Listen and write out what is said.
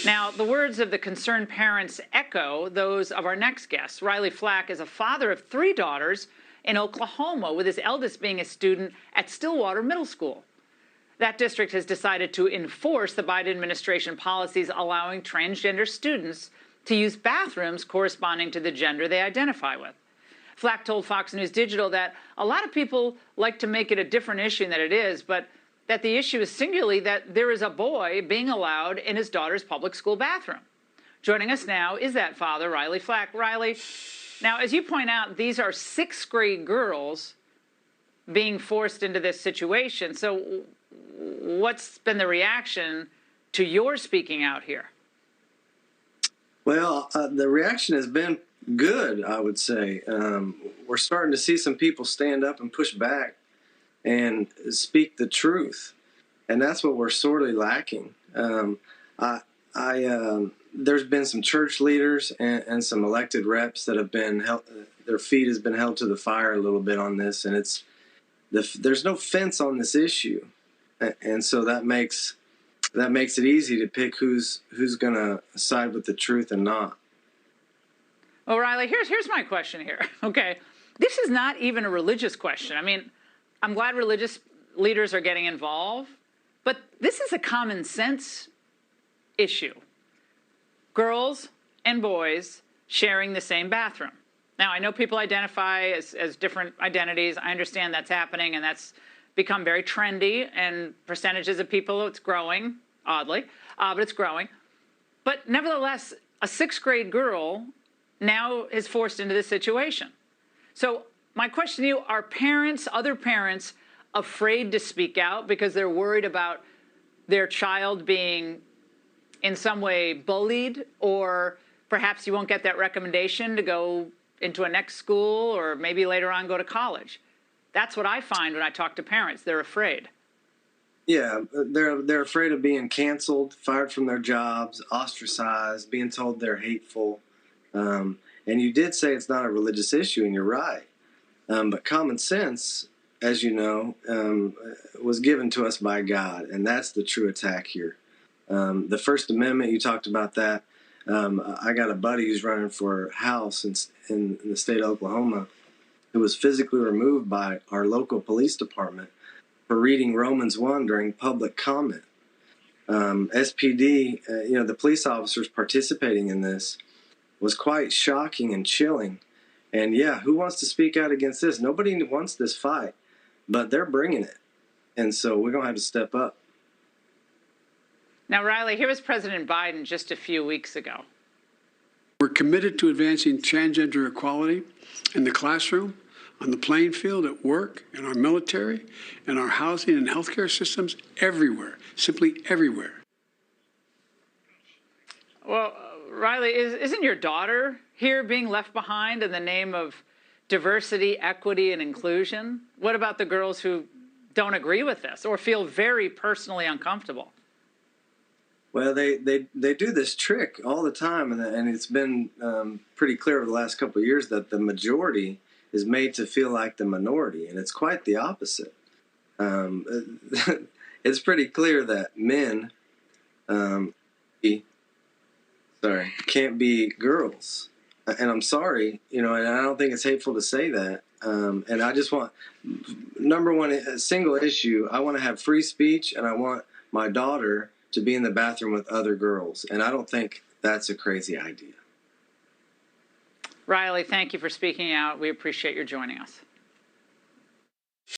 Now, the words of the concerned parents echo those of our next guest. Riley Flack is a father of 3 daughters in Oklahoma, with his eldest being a student at Stillwater Middle School. That district has decided to enforce the Biden administration policies allowing transgender students to use bathrooms corresponding to the gender they identify with. Flack told Fox News Digital that a lot of people like to make it a different issue than it is, but that the issue is singularly that there is a boy being allowed in his daughter's public school bathroom. Joining us now is that father, Riley Flack. Riley, now, as you point out, these are 6th grade girls being forced into this situation. So what's been the reaction to your speaking out here? Well, the reaction has been good, I would say. We're starting to see some people stand up and push back and speak the truth. And that's what we're sorely lacking. There's been some church leaders and some elected reps that have been held, their feet has been held to the fire a little bit on this, and there's no fence on this issue, and so that makes it easy to pick who's going to side with the truth and not. Well, Riley, here's my question here. Okay, this is not even a religious question. I mean, I'm glad religious leaders are getting involved, but this is a common sense issue. Girls and boys sharing the same bathroom. Now, I know people identify as different identities. I understand that's happening, and that's become very trendy, and percentages of people, it's growing, oddly, but it's growing. But nevertheless, a 6th grade girl now is forced into this situation. So my question to you, are parents, other parents, afraid to speak out because they're worried about their child being in some way bullied, or perhaps you won't get that recommendation to go into a next school or maybe later on go to college? That's what I find when I talk to parents. They're afraid. Yeah, they're afraid of being canceled, fired from their jobs, ostracized, being told they're hateful. And you did say it's not a religious issue, and you're right. But common sense, as you know, was given to us by God, and that's the true attack here. The First Amendment, you talked about that. I got a buddy who's running for House in the state of Oklahoma who was physically removed by our local police department for reading Romans 1 during public comment. SPD, the police officers participating in this was quite shocking and chilling. And yeah, who wants to speak out against this? Nobody wants this fight, but they're bringing it. And so we're going to have to step up. Now, Riley, here was President Biden just a few weeks ago. We're committed to advancing transgender equality in the classroom, on the playing field, at work, in our military, in our housing and healthcare systems, everywhere, simply everywhere. Well, Riley, isn't your daughter here being left behind in the name of diversity, equity, and inclusion? What about the girls who don't agree with this or feel very personally uncomfortable? Well, they do this trick all the time, and it's been pretty clear over the last couple of years that the majority is made to feel like the minority, and it's quite the opposite. It's pretty clear that men can't be girls, and I'm sorry, and I don't think it's hateful to say that. And I just want, number one, a single issue. I want to have free speech, and I want my daughter to be in the bathroom with other girls. And I don't think that's a crazy idea. Riley, thank you for speaking out. We appreciate your joining us.